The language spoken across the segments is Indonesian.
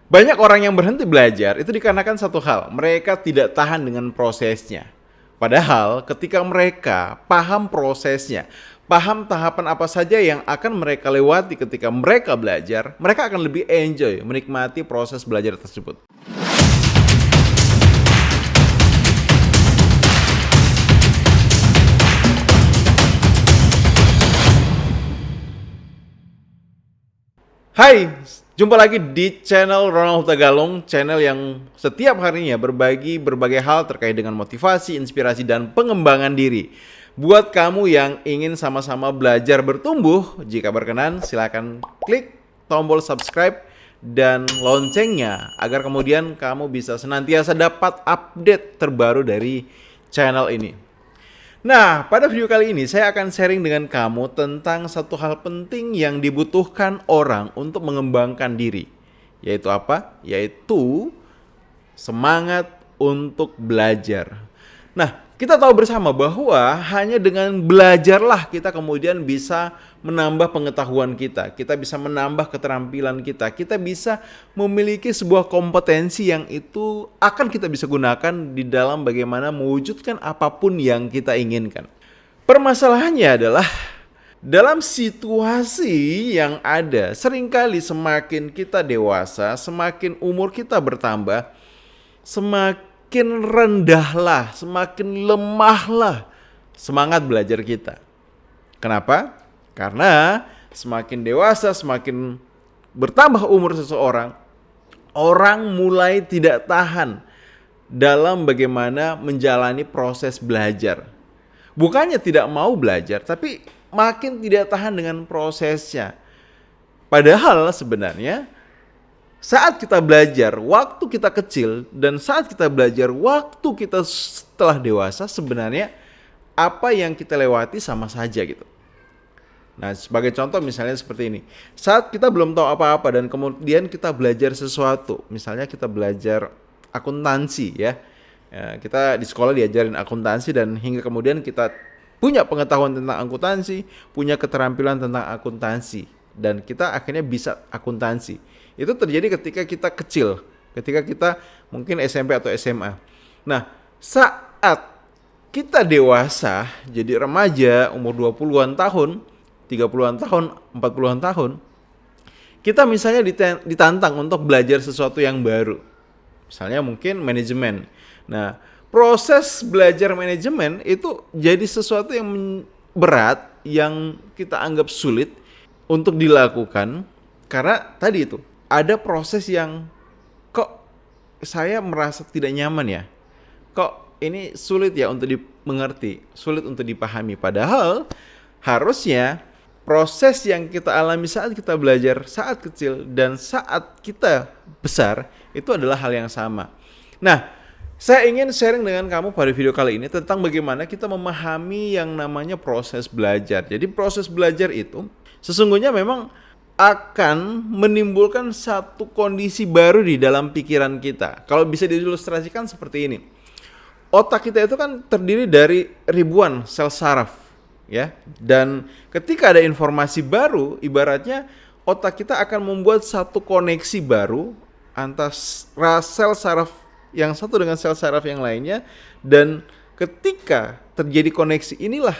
Banyak orang yang berhenti belajar itu dikarenakan satu hal, mereka tidak tahan dengan prosesnya. Padahal ketika mereka paham prosesnya, paham tahapan apa saja yang akan mereka lewati ketika mereka belajar, mereka akan lebih enjoy menikmati proses belajar tersebut. Hai, jumpa lagi di channel Ronald Tagalong, channel yang setiap harinya berbagi berbagai hal terkait dengan motivasi, inspirasi, dan pengembangan diri. Buat kamu yang ingin sama-sama belajar bertumbuh, jika berkenan silakan klik tombol subscribe dan loncengnya agar kemudian kamu bisa senantiasa dapat update terbaru dari channel ini. Nah, pada video kali ini saya akan sharing dengan kamu tentang satu hal penting yang dibutuhkan orang untuk mengembangkan diri. Yaitu apa? Yaitu semangat untuk belajar. Nah, kita tahu bersama bahwa hanya dengan belajarlah kita kemudian bisa menambah pengetahuan kita. Kita bisa menambah keterampilan kita. Kita bisa memiliki sebuah kompetensi yang itu akan kita bisa gunakan di dalam bagaimana mewujudkan apapun yang kita inginkan. Permasalahannya adalah dalam situasi yang ada, seringkali semakin kita dewasa, semakin umur kita bertambah, semakin rendahlah, semakin lemahlah semangat belajar kita. Kenapa? Karena semakin dewasa, semakin bertambah umur seseorang, orang mulai tidak tahan dalam bagaimana menjalani proses belajar. Bukannya tidak mau belajar, tapi makin tidak tahan dengan prosesnya. Padahal sebenarnya saat kita belajar waktu kita kecil dan saat kita belajar waktu kita setelah dewasa, sebenarnya apa yang kita lewati sama saja gitu. Nah, sebagai contoh misalnya seperti ini. Saat kita belum tahu apa-apa dan kemudian kita belajar sesuatu, misalnya kita belajar akuntansi ya. Kita di sekolah diajarin akuntansi dan hingga kemudian kita punya pengetahuan tentang akuntansi, punya keterampilan tentang akuntansi dan kita akhirnya bisa akuntansi. Itu terjadi ketika kita kecil, ketika kita mungkin SMP atau SMA. Nah, saat kita dewasa, jadi remaja, umur 20-an tahun, 30-an tahun, 40-an tahun, kita misalnya ditantang untuk belajar sesuatu yang baru. Misalnya mungkin manajemen. Nah, proses belajar manajemen itu jadi sesuatu yang berat, yang kita anggap sulit untuk dilakukan karena tadi itu ada proses yang kok saya merasa tidak nyaman ya. Kok ini sulit ya untuk dimengerti, sulit untuk dipahami. Padahal harusnya proses yang kita alami saat kita belajar saat kecil dan saat kita besar itu adalah hal yang sama. Nah, saya ingin sharing dengan kamu pada video kali ini tentang bagaimana kita memahami yang namanya proses belajar. Jadi proses belajar itu sesungguhnya memang akan menimbulkan satu kondisi baru di dalam pikiran kita. Kalau bisa diilustrasikan seperti ini. Otak kita itu kan terdiri dari ribuan sel saraf, ya. Dan ketika ada informasi baru, ibaratnya otak kita akan membuat satu koneksi baru antara sel saraf yang satu dengan sel saraf yang lainnya, dan ketika terjadi koneksi inilah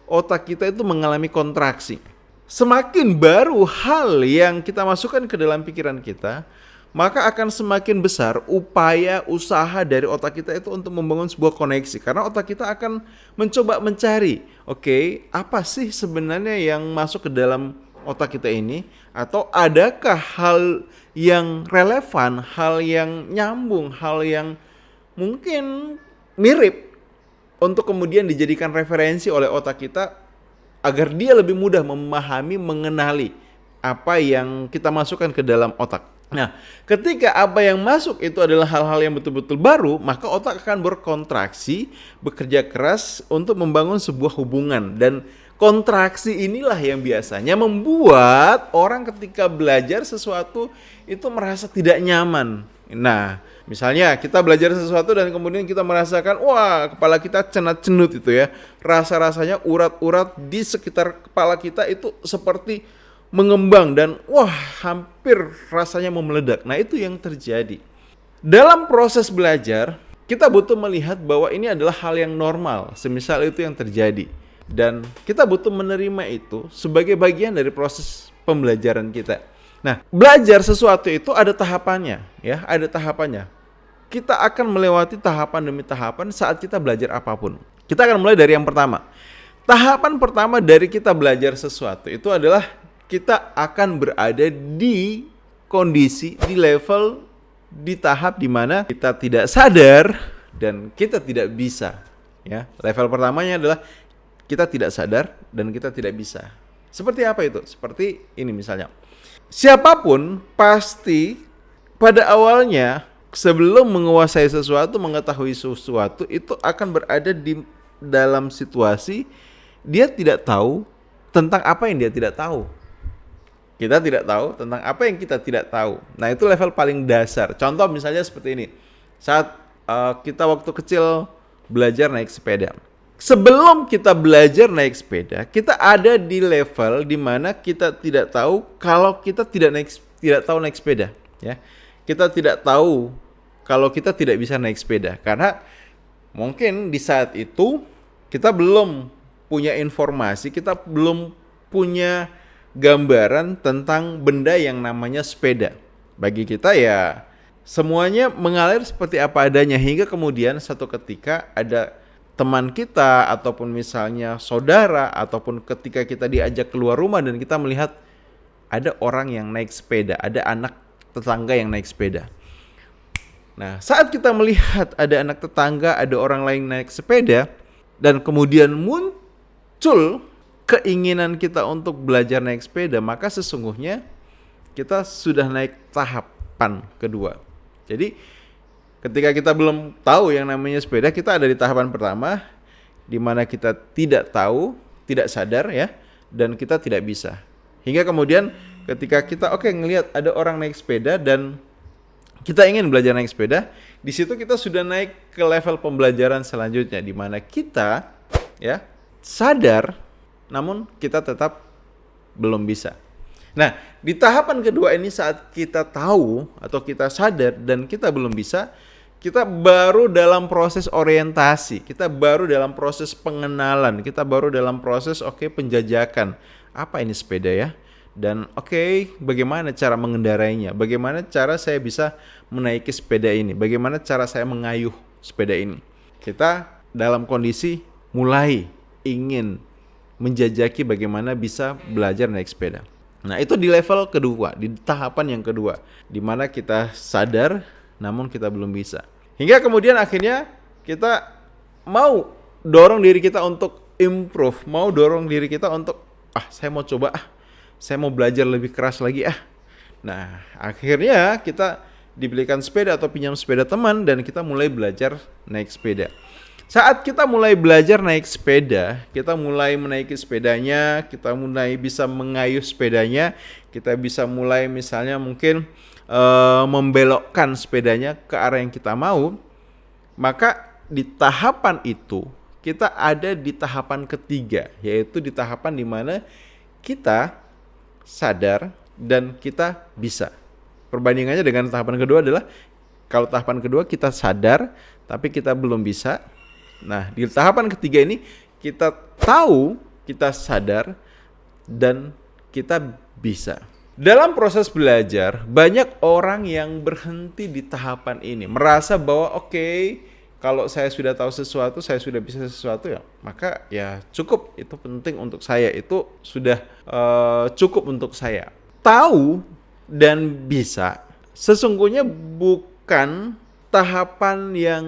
otak kita itu mengalami kontraksi. Semakin baru hal yang kita masukkan ke dalam pikiran kita, maka akan semakin besar upaya usaha dari otak kita itu untuk membangun sebuah koneksi. Karena otak kita akan mencoba mencari, oke, apa sih sebenarnya yang masuk ke dalam otak kita ini? Atau adakah hal yang relevan, hal yang nyambung, hal yang mungkin mirip untuk kemudian dijadikan referensi oleh otak kita agar dia lebih mudah memahami, mengenali apa yang kita masukkan ke dalam otak. Nah, ketika apa yang masuk itu adalah hal-hal yang betul-betul baru, maka otak akan berkontraksi, bekerja keras untuk membangun sebuah hubungan. Dan kontraksi inilah yang biasanya membuat orang ketika belajar sesuatu itu merasa tidak nyaman. Nah, misalnya kita belajar sesuatu dan kemudian kita merasakan, wah, kepala kita cenat-cenut itu ya. Rasa-rasanya urat-urat di sekitar kepala kita itu seperti mengembang dan wah hampir rasanya mau meledak. Nah itu yang terjadi. Dalam proses belajar, kita butuh melihat bahwa ini adalah hal yang normal, semisal itu yang terjadi. Dan kita butuh menerima itu sebagai bagian dari proses pembelajaran kita. Nah, belajar sesuatu itu ada tahapannya, ya, ada tahapannya. Kita akan melewati tahapan demi tahapan saat kita belajar apapun. Kita akan mulai dari yang pertama. Tahapan pertama dari kita belajar sesuatu itu adalah kita akan berada di kondisi, di level, di tahap di mana kita tidak sadar dan kita tidak bisa. Ya, level pertamanya adalah kita tidak sadar dan kita tidak bisa. Seperti apa itu? Seperti ini misalnya. Siapapun pasti pada awalnya sebelum menguasai sesuatu, mengetahui sesuatu itu akan berada di dalam situasi dia tidak tahu tentang apa yang dia tidak tahu. Kita tidak tahu tentang apa yang kita tidak tahu. Nah, itu level paling dasar. Contoh misalnya seperti ini. Saat kita waktu kecil belajar naik sepeda. Sebelum kita belajar naik sepeda, kita ada di level di mana kita tidak tahu kalau kita tidak tahu naik sepeda, ya. Kita tidak tahu kalau kita tidak bisa naik sepeda karena mungkin di saat itu kita belum punya informasi, kita belum punya gambaran tentang benda yang namanya sepeda. Bagi kita ya semuanya mengalir seperti apa adanya hingga kemudian satu ketika ada teman kita ataupun misalnya saudara ataupun ketika kita diajak keluar rumah dan kita melihat ada orang yang naik sepeda, ada anak tetangga yang naik sepeda. Nah, saat kita melihat ada anak tetangga, ada orang lain naik sepeda dan kemudian muncul keinginan kita untuk belajar naik sepeda, maka sesungguhnya kita sudah naik tahapan kedua. Jadi ketika kita belum tahu yang namanya sepeda, kita ada di tahapan pertama di mana kita tidak tahu, tidak sadar ya, dan kita tidak bisa. Hingga kemudian ketika kita ngelihat ada orang naik sepeda dan kita ingin belajar naik sepeda, di situ kita sudah naik ke level pembelajaran selanjutnya di mana kita ya sadar namun kita tetap belum bisa. Nah, di tahapan kedua ini saat kita tahu atau kita sadar dan kita belum bisa, kita baru dalam proses orientasi, kita baru dalam proses pengenalan, kita baru dalam proses penjajakan. Apa ini sepeda ya? Dan bagaimana cara mengendarainya? Bagaimana cara saya bisa menaiki sepeda ini? Bagaimana cara saya mengayuh sepeda ini? Kita dalam kondisi mulai ingin menjajaki bagaimana bisa belajar naik sepeda. Nah, itu di level kedua, di tahapan yang kedua, di mana kita sadar namun kita belum bisa. Hingga kemudian akhirnya kita mau dorong diri kita untuk improve, mau dorong diri kita untuk saya mau coba, saya mau belajar lebih keras lagi. Nah, akhirnya kita dibelikan sepeda atau pinjam sepeda teman dan kita mulai belajar naik sepeda. Saat kita mulai belajar naik sepeda, kita mulai menaiki sepedanya, kita mulai bisa mengayuh sepedanya, kita bisa mulai misalnya mungkin membelokkan sepedanya ke arah yang kita mau, maka di tahapan itu kita ada di tahapan ketiga, yaitu di tahapan di mana kita sadar dan kita bisa. Perbandingannya dengan tahapan kedua adalah kalau tahapan kedua kita sadar tapi kita belum bisa. Nah, di tahapan ketiga ini kita tahu, kita sadar, dan kita bisa. Dalam proses belajar, banyak orang yang berhenti di tahapan ini. Merasa bahwa kalau saya sudah tahu sesuatu, saya sudah bisa sesuatu ya, maka ya cukup, itu penting untuk saya, itu sudah cukup untuk saya. Tahu dan bisa sesungguhnya bukan tahapan yang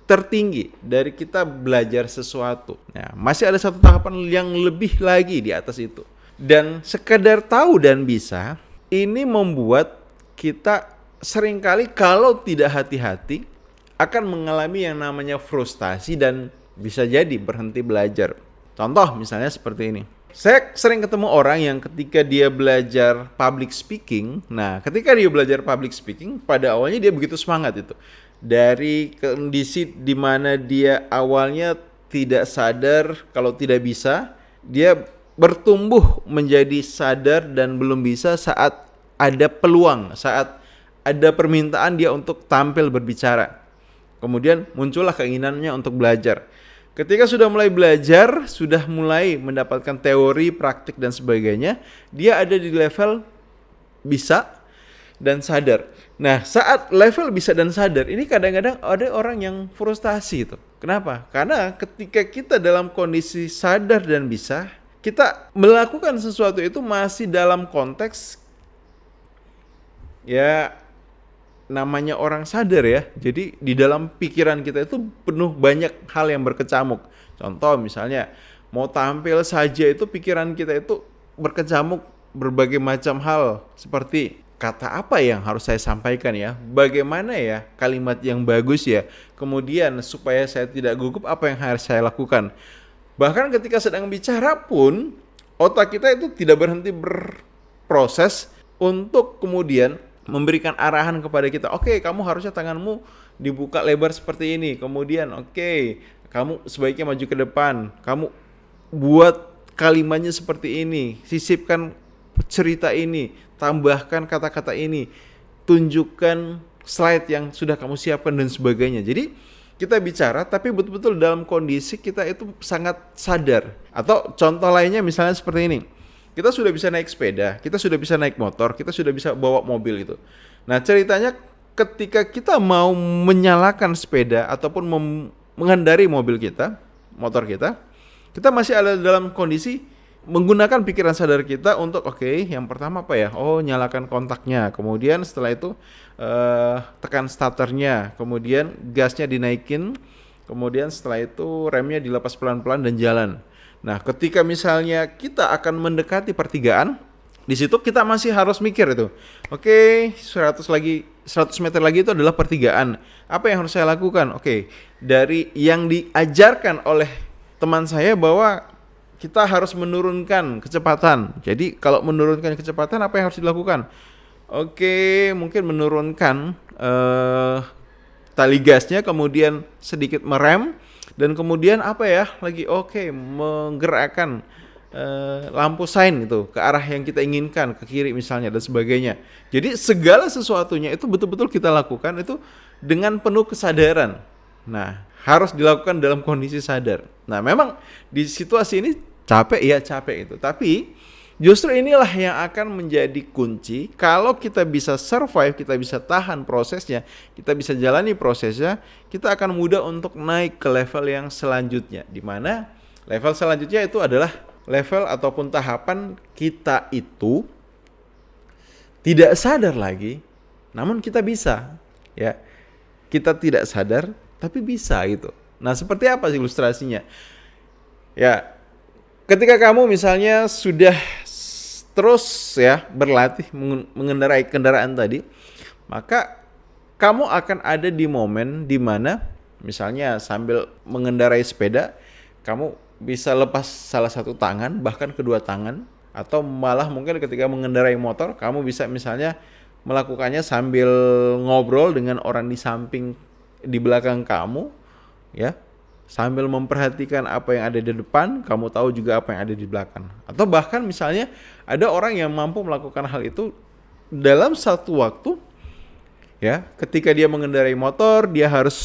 tertinggi dari kita belajar sesuatu. Nah, masih ada satu tahapan yang lebih lagi di atas itu. Dan sekedar tahu dan bisa, ini membuat kita seringkali kalau tidak hati-hati akan mengalami yang namanya frustasi dan bisa jadi berhenti belajar. Contoh misalnya seperti ini. Saya sering ketemu orang yang ketika dia belajar public speaking, ketika dia belajar public speaking, pada awalnya dia begitu semangat itu. Dari kondisi di mana dia awalnya tidak sadar kalau tidak bisa, dia bertumbuh menjadi sadar dan belum bisa saat ada peluang, saat ada permintaan dia untuk tampil berbicara. Kemudian muncullah keinginannya untuk belajar. Ketika sudah mulai belajar, sudah mulai mendapatkan teori, praktik dan sebagainya, dia ada di level bisa dan sadar. Nah, saat level bisa dan sadar, ini kadang-kadang ada orang yang frustasi itu. Kenapa? Karena ketika kita dalam kondisi sadar dan bisa, kita melakukan sesuatu itu masih dalam konteks ya namanya orang sadar ya. Jadi di dalam pikiran kita itu penuh banyak hal yang berkecamuk. Contoh misalnya mau tampil saja itu pikiran kita itu berkecamuk berbagai macam hal seperti kata apa yang harus saya sampaikan ya, bagaimana ya kalimat yang bagus ya, kemudian supaya saya tidak gugup apa yang harus saya lakukan. Bahkan ketika sedang bicara pun otak kita itu tidak berhenti berproses untuk kemudian memberikan arahan kepada kita. Oke, kamu harusnya tanganmu dibuka lebar seperti ini. Kemudian oke, kamu sebaiknya maju ke depan. Kamu buat kalimatnya seperti ini. Sisipkan cerita ini, tambahkan kata-kata ini, tunjukkan slide yang sudah kamu siapkan dan sebagainya. Jadi kita bicara tapi betul-betul dalam kondisi kita itu sangat sadar. Atau contoh lainnya misalnya seperti ini. Kita sudah bisa naik sepeda, kita sudah bisa naik motor, kita sudah bisa bawa mobil itu. Nah ceritanya ketika kita mau menyalakan sepeda ataupun mengendari mobil kita, motor kita masih ada dalam kondisi menggunakan pikiran sadar kita untuk oke, yang pertama apa ya? Oh, nyalakan kontaknya. Kemudian setelah itu tekan starternya, kemudian gasnya dinaikin, kemudian setelah itu remnya dilepas pelan-pelan dan jalan. Nah, ketika misalnya kita akan mendekati pertigaan, di situ kita masih harus mikir itu. Oke, 100 meter lagi itu adalah pertigaan. Apa yang harus saya lakukan? Oke, dari yang diajarkan oleh teman saya bahwa kita harus menurunkan kecepatan. Jadi, kalau menurunkan kecepatan apa yang harus dilakukan? Oke, mungkin menurunkan tali gasnya, kemudian sedikit merem. Dan kemudian apa ya lagi menggerakkan lampu sein itu ke arah yang kita inginkan, ke kiri misalnya dan sebagainya. Jadi segala sesuatunya itu betul-betul kita lakukan itu dengan penuh kesadaran. Nah, harus dilakukan dalam kondisi sadar. Nah, memang di situasi ini capek itu. Tapi justru inilah yang akan menjadi kunci. Kalau kita bisa survive, kita bisa tahan prosesnya, kita bisa jalani prosesnya, kita akan mudah untuk naik ke level yang selanjutnya. Di mana level selanjutnya itu adalah level ataupun tahapan kita itu tidak sadar lagi, namun kita bisa. Ya, kita tidak sadar, tapi bisa gitu. Nah, seperti apa sih ilustrasinya? Ya, ketika kamu misalnya sudah terus ya berlatih mengendarai kendaraan tadi, maka kamu akan ada di momen di mana misalnya sambil mengendarai sepeda, kamu bisa lepas salah satu tangan, bahkan kedua tangan, atau malah mungkin ketika mengendarai motor, kamu bisa misalnya melakukannya sambil ngobrol dengan orang di samping, di belakang kamu, ya. Sambil memperhatikan apa yang ada di depan, kamu tahu juga apa yang ada di belakang. Atau bahkan misalnya ada orang yang mampu melakukan hal itu dalam satu waktu, ya, ketika dia mengendarai motor, dia harus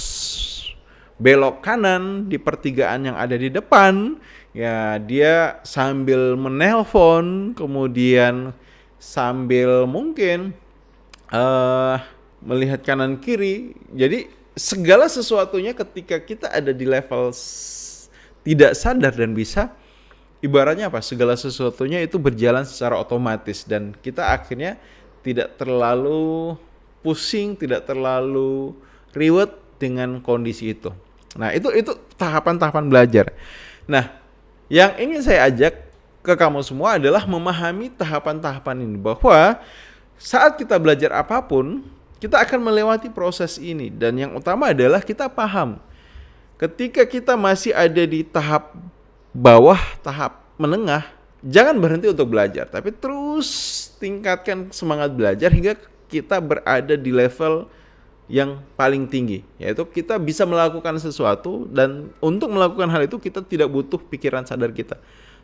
belok kanan di pertigaan yang ada di depan, ya, dia sambil menelpon, kemudian sambil mungkin melihat kanan kiri. Jadi segala sesuatunya ketika kita ada di level tidak sadar dan bisa, ibaratnya apa? Segala sesuatunya itu berjalan secara otomatis dan kita akhirnya tidak terlalu pusing, tidak terlalu ribet dengan kondisi itu. Nah, itu tahapan-tahapan belajar. Nah, yang ingin saya ajak ke kamu semua adalah memahami tahapan-tahapan ini, bahwa saat kita belajar apapun, kita akan melewati proses ini. Dan yang utama adalah kita paham. Ketika kita masih ada di tahap bawah, tahap menengah, jangan berhenti untuk belajar. Tapi terus tingkatkan semangat belajar hingga kita berada di level yang paling tinggi. Yaitu kita bisa melakukan sesuatu, dan untuk melakukan hal itu kita tidak butuh pikiran sadar kita.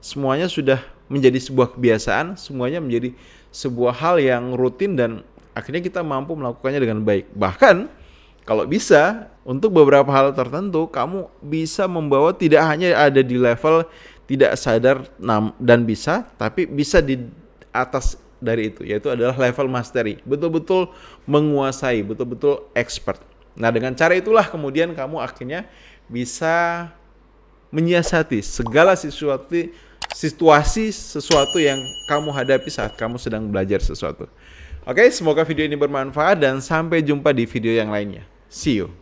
semuanya sudah menjadi sebuah kebiasaan, semuanya menjadi sebuah hal yang rutin dan akhirnya kita mampu melakukannya dengan baik. Bahkan kalau bisa, untuk beberapa hal tertentu kamu bisa membawa tidak hanya ada di level tidak sadar dan bisa, tapi bisa di atas dari itu, yaitu adalah level mastery. Betul-betul menguasai, betul-betul expert. Nah, dengan cara itulah kemudian kamu akhirnya bisa menyiasati segala situasi sesuatu yang kamu hadapi saat kamu sedang belajar sesuatu. Oke, semoga video ini bermanfaat dan sampai jumpa di video yang lainnya. See you.